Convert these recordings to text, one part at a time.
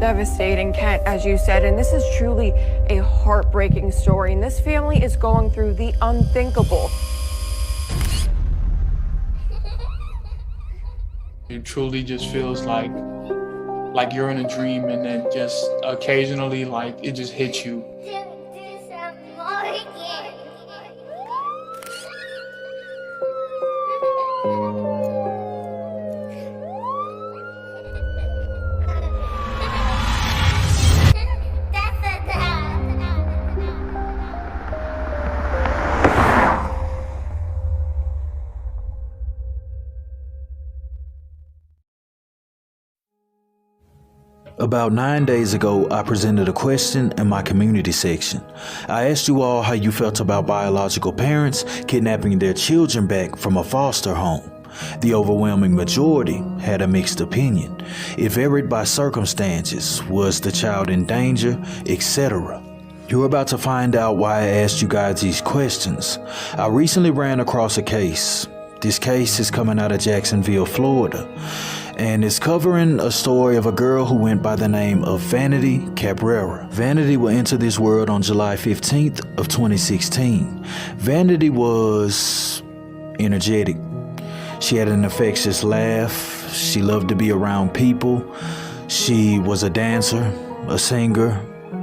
Devastating, Kent, as you said, and this is truly a heartbreaking story, and this family is going through the unthinkable. It truly just feels like you're in a dream, and then just occasionally, like, it just hits you. About 9 days ago, I presented a question in my community section. I asked you all how you felt about biological parents kidnapping their children back from a foster home. The overwhelming majority had a mixed opinion. It varied by circumstances. Was the child in danger, etc.? You're about to find out why I asked you guys these questions. I recently ran across a case. This case is coming out of Jacksonville, Florida, and it's covering a story of a girl who went by the name of Vanity Cabrera. Vanity will enter this world on July 15th of 2016. Vanity was energetic. She had an infectious laugh. She loved to be around people. She was a dancer, a singer,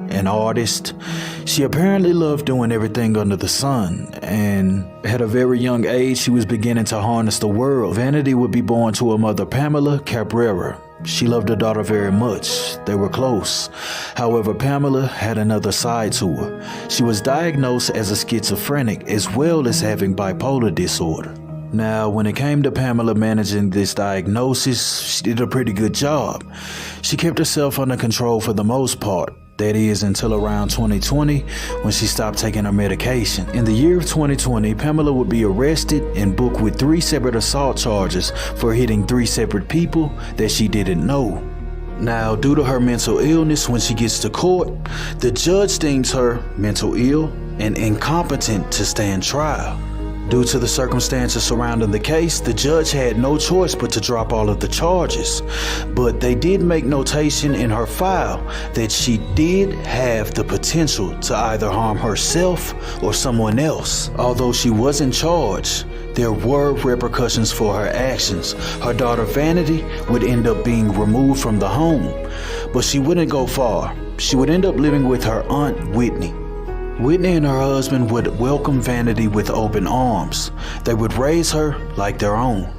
an artist. She apparently loved doing everything under the sun, and at a very young age she was beginning to harness the world. Vanity would be born to her mother, Pamela Cabrera. She loved her daughter very much. They were close. However, Pamela had another side to her. She was diagnosed as a schizophrenic as well as having bipolar disorder. Now, when it came to Pamela managing this diagnosis, she did a pretty good job. She kept herself under control for the most part. That is, until around 2020, when she stopped taking her medication. In the year of 2020, Pamela would be arrested and booked with 3 separate assault charges for hitting 3 separate people that she didn't know. Now, due to her mental illness, when she gets to court, the judge deems her mental ill and incompetent to stand trial. Due to the circumstances surrounding the case, the judge had no choice but to drop all of the charges. But they did make notation in her file that she did have the potential to either harm herself or someone else. Although she wasn't charged, there were repercussions for her actions. Her daughter Vanity would end up being removed from the home, but she wouldn't go far. She would end up living with her aunt Whitney. Whitney and her husband would welcome Vanity with open arms. They would raise her like their own.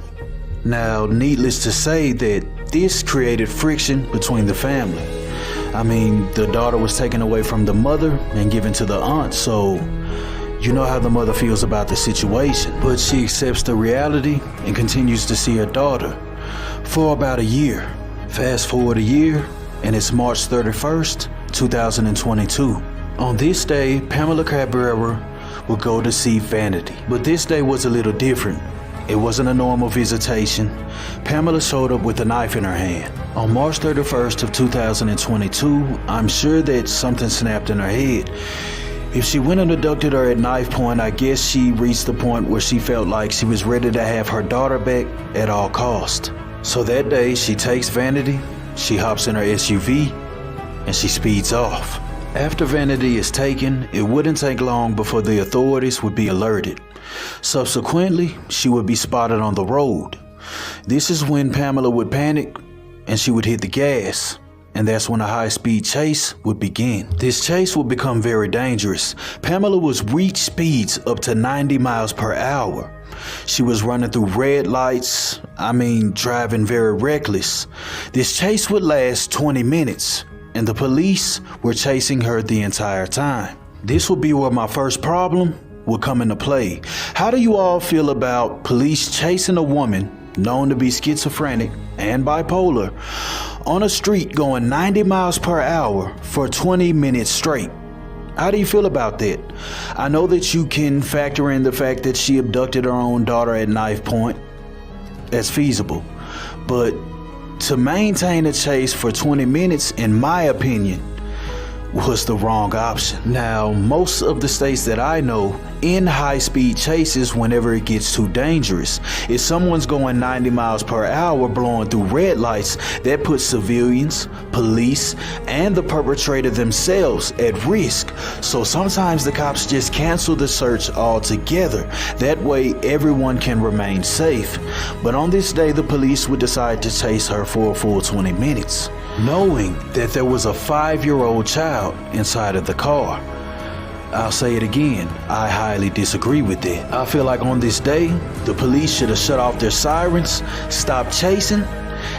Now, needless to say that this created friction between the family. I mean, the daughter was taken away from the mother and given to the aunt, so you know how the mother feels about the situation. But she accepts the reality and continues to see her daughter for about a year. Fast forward a year, and it's March 31st, 2022. On this day, Pamela Cabrera would go to see Vanity. But this day was a little different. It wasn't a normal visitation. Pamela showed up with a knife in her hand. On March 31st of 2022, I'm sure that something snapped in her head. If she went and abducted her at knife point, I guess she reached the point where she felt like she was ready to have her daughter back at all cost. So that day, she takes Vanity, she hops in her SUV, and she speeds off. After Vanity is taken, it wouldn't take long before the authorities would be alerted. Subsequently, she would be spotted on the road. This is when Pamela would panic and she would hit the gas, and that's when a high-speed chase would begin. This chase would become very dangerous. Pamela was reach speeds up to 90 miles per hour. She was running through red lights, driving very reckless. This chase would last 20 minutes. And the police were chasing her the entire time. This would be where my first problem would come into play. How do you all feel about police chasing a woman known to be schizophrenic and bipolar on a street going 90 miles per hour for 20 minutes straight? How do you feel about that? I know that you can factor in the fact that she abducted her own daughter at knife point. That's feasible. But to maintain a chase for 20 minutes, in my opinion, was the wrong option. Now, most of the states that I know in high-speed chases whenever it gets too dangerous. If someone's going 90 miles per hour blowing through red lights, that puts civilians, police, and the perpetrator themselves at risk. So sometimes the cops just cancel the search altogether. That way everyone can remain safe. But on this day, the police would decide to chase her for a full 20 minutes, knowing that there was a 5-year-old child inside of the car. I'll say it again, I highly disagree with that. I feel like on this day, the police should have shut off their sirens, stopped chasing,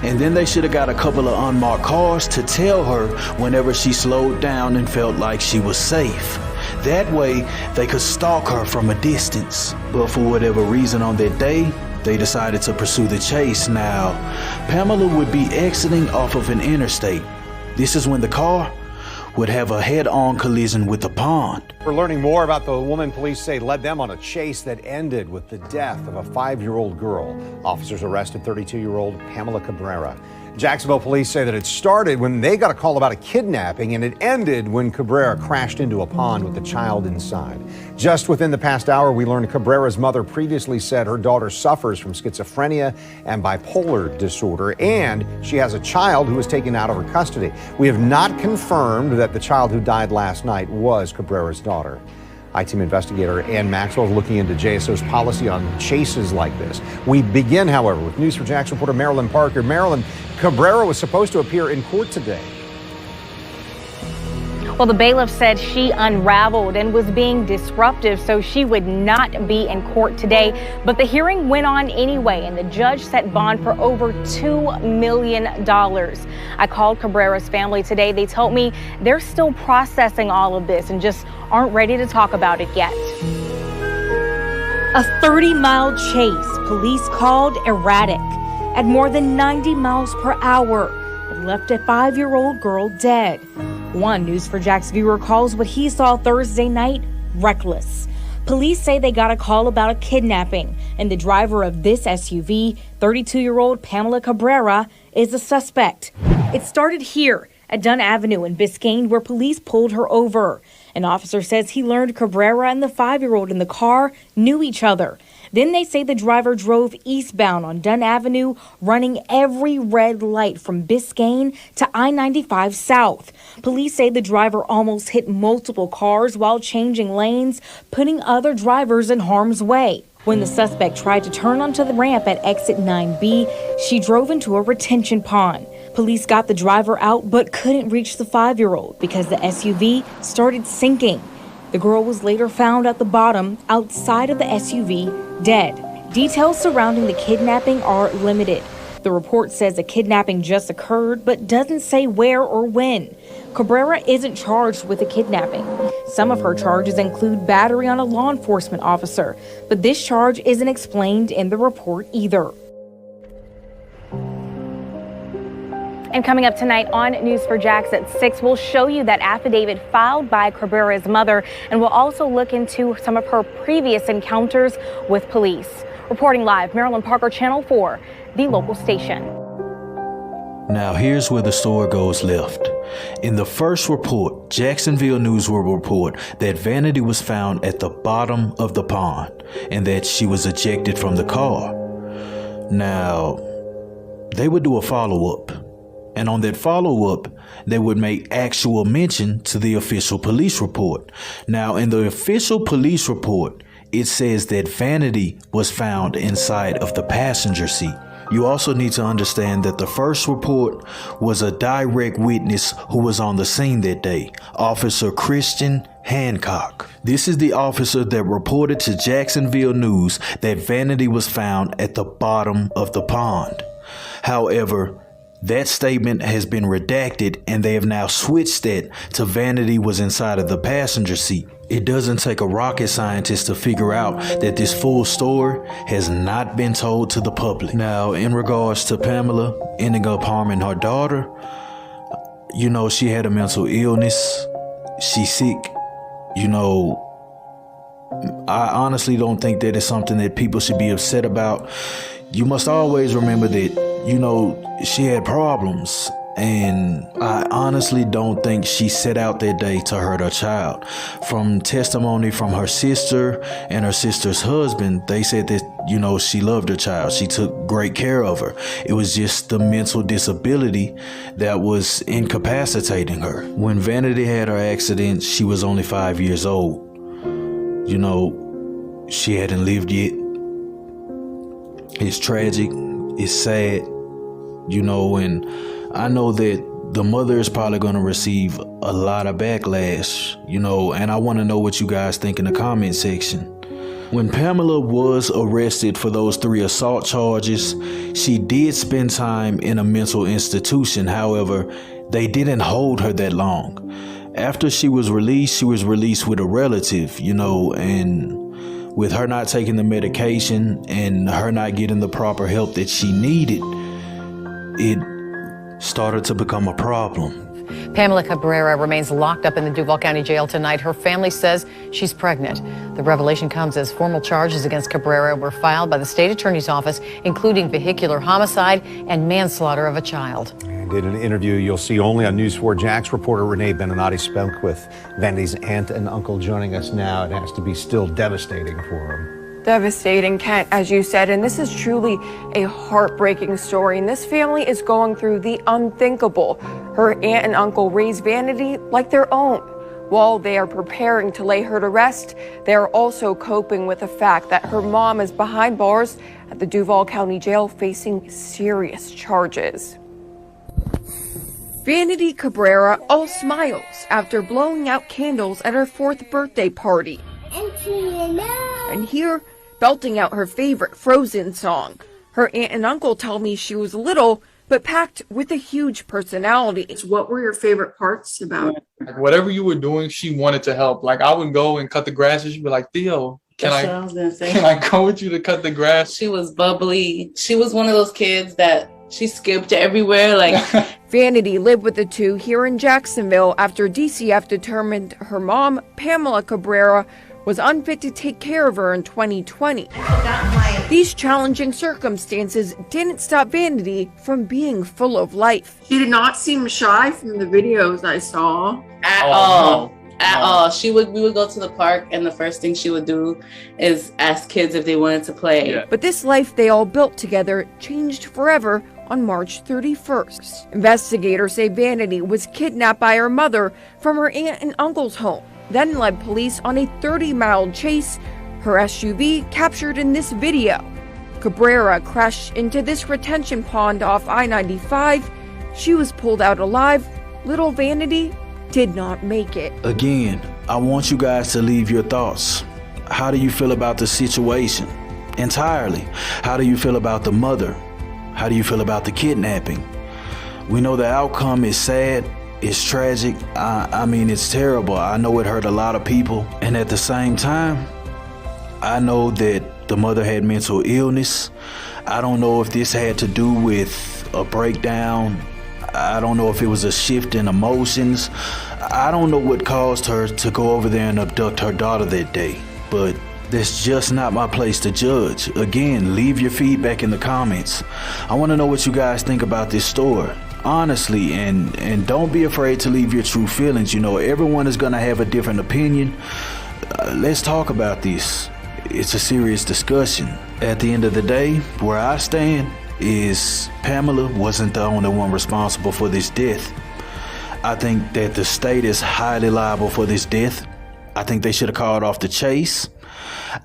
and then they should have got a couple of unmarked cars to tell her whenever she slowed down and felt like she was safe. That way, they could stalk her from a distance. But for whatever reason on that day, they decided to pursue the chase. Now, Pamela would be exiting off of an interstate. This is when the car would have a head-on collision with the pond. We're learning more about the woman police say led them on a chase that ended with the death of a 5-year-old girl. Officers arrested 32-year-old Pamela Cabrera. Jacksonville police say that it started when they got a call about a kidnapping, and it ended when Cabrera crashed into a pond with the child inside. Just within the past hour, we learned Cabrera's mother previously said her daughter suffers from schizophrenia and bipolar disorder, and she has a child who was taken out of her custody. We have not confirmed that the child who died last night was Cabrera's daughter. I-Team investigator Ann Maxwell is looking into JSO's policy on chases like this. We begin, however, with News4Jax reporter Marilyn Parker. Marilyn, Cabrera was supposed to appear in court today. Well, the bailiff said she unraveled and was being disruptive, so she would not be in court today. But the hearing went on anyway, and the judge set bond for over $2 million. I called Cabrera's family today. They told me they're still processing all of this and just aren't ready to talk about it yet. A 30-mile chase police called erratic at more than 90 miles per hour. It left a 5-year-old girl dead. One News4Jax viewer calls what he saw Thursday night reckless. Police say they got a call about a kidnapping, and the driver of this SUV, 32-year-old Pamela Cabrera, is a suspect. It started here at Dunn Avenue in Biscayne, where police pulled her over. An officer says he learned Cabrera and the 5-year-old in the car knew each other. Then they say the driver drove eastbound on Dunn Avenue, running every red light from Biscayne to I-95 South. Police say the driver almost hit multiple cars while changing lanes, putting other drivers in harm's way. When the suspect tried to turn onto the ramp at exit 9B, she drove into a retention pond. Police got the driver out but couldn't reach the 5-year-old because the SUV started sinking. The girl was later found at the bottom outside of the SUV, dead. Details surrounding the kidnapping are limited. The report says a kidnapping just occurred, but doesn't say where or when. Cabrera isn't charged with a kidnapping. Some of her charges include battery on a law enforcement officer, but this charge isn't explained in the report either. And coming up tonight on News4Jax at 6, we'll show you that affidavit filed by Cabrera's mother, and we'll also look into some of her previous encounters with police. Reporting live, Marilyn Parker, Channel 4, the local station. Now here's where the story goes left. In the first report, Jacksonville News will report that Vanity was found at the bottom of the pond and that she was ejected from the car. Now, they would do a follow-up. And on that follow-up, they would make actual mention to the official police report. Now, in the official police report, it says that Vanity was found inside of the passenger seat. You also need to understand that the first report was a direct witness who was on the scene that day, Officer Christian Hancock. This is the officer that reported to Jacksonville News that Vanity was found at the bottom of the pond. However, that statement has been redacted, and they have now switched that to Vanity was inside of the passenger seat. It doesn't take a rocket scientist to figure out that this full story has not been told to the public. Now, in regards to Pamela ending up harming her daughter, you know, she had a mental illness. She's sick. You know, I honestly don't think that is something that people should be upset about. You must always remember that, you know, she had problems And I honestly don't think she set out that day to hurt her child. From testimony from her sister and her sister's husband, they said that, she loved her child. She took great care of her. It was just the mental disability that was incapacitating her. When Vanity had her accident, she was only 5 years old. She hadn't lived yet. It's tragic. It's sad. And I know that the mother is probably going to receive a lot of backlash, and I want to know what you guys think in the comment section. When Pamela was arrested for those 3 assault charges, she did spend time in a mental institution. However, they didn't hold her that long. After she was released with a relative, and with her not taking the medication and her not getting the proper help that she needed, it started to become a problem. Pamela Cabrera remains locked up in the Duval County Jail tonight. Her family says she's pregnant. The revelation comes as formal charges against Cabrera were filed by the state attorney's office, including vehicular homicide and manslaughter of a child. And in an interview you'll see only on News 4 Jax, reporter Renee Beninati spoke with Vanity's aunt and uncle. Joining us now. It has to be still devastating for him. Devastating, Kent, as you said, and this is truly a heartbreaking story. And this family is going through the unthinkable. Her aunt and uncle raised Vanity like their own. While they are preparing to lay her to rest, they are also coping with the fact that her mom is behind bars at the Duval County Jail facing serious charges. Vanity Cabrera all smiles after blowing out candles at her 4th birthday party. And here, belting out her favorite Frozen song. Her aunt and uncle tell me she was little, but packed with a huge personality. What were your favorite parts about it? Like, whatever you were doing, she wanted to help. Like, I would go and cut the grass, and she'd be like, Theo, can I go with you to cut the grass? She was bubbly. She was one of those kids that she skipped everywhere. Vanity lived with the two here in Jacksonville after DCF determined her mom, Pamela Cabrera, was unfit to take care of her in 2020. These challenging circumstances didn't stop Vanity from being full of life. She did not seem shy from the videos I saw. At all. We would go to the park, and the first thing she would do is ask kids if they wanted to play. Yeah. But this life they all built together changed forever on March 31st. Investigators say Vanity was kidnapped by her mother from her aunt and uncle's home, then led police on a 30-mile chase, her SUV captured in this video. Cabrera crashed into this retention pond off I-95. She was pulled out alive. Little Vanity did not make it. Again, I want you guys to leave your thoughts. How do you feel about the situation? Entirely. How do you feel about the mother? How do you feel about the kidnapping? We know the outcome is sad. It's tragic. I mean, it's terrible. I know it hurt a lot of people. And at the same time, I know that the mother had mental illness. I don't know if this had to do with a breakdown. I don't know if it was a shift in emotions. I don't know what caused her to go over there and abduct her daughter that day. But that's just not my place to judge. Again, leave your feedback in the comments. I want to know what you guys think about this story. Honestly, and don't be afraid to leave your true feelings. Everyone is going to have a different opinion. Let's talk about this. It's a serious discussion. At the end of the day, where I stand is Pamela wasn't the only one responsible for this death. I think that the state is highly liable for this death. I think they should have called off the chase.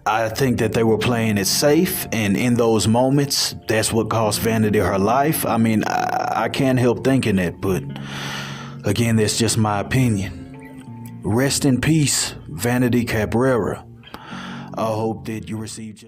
I think that they were playing it safe, and in those moments, that's what cost Vanity her life. I mean, I can't help thinking that, but again, that's just my opinion. Rest in peace, Vanity Cabrera. I hope that you received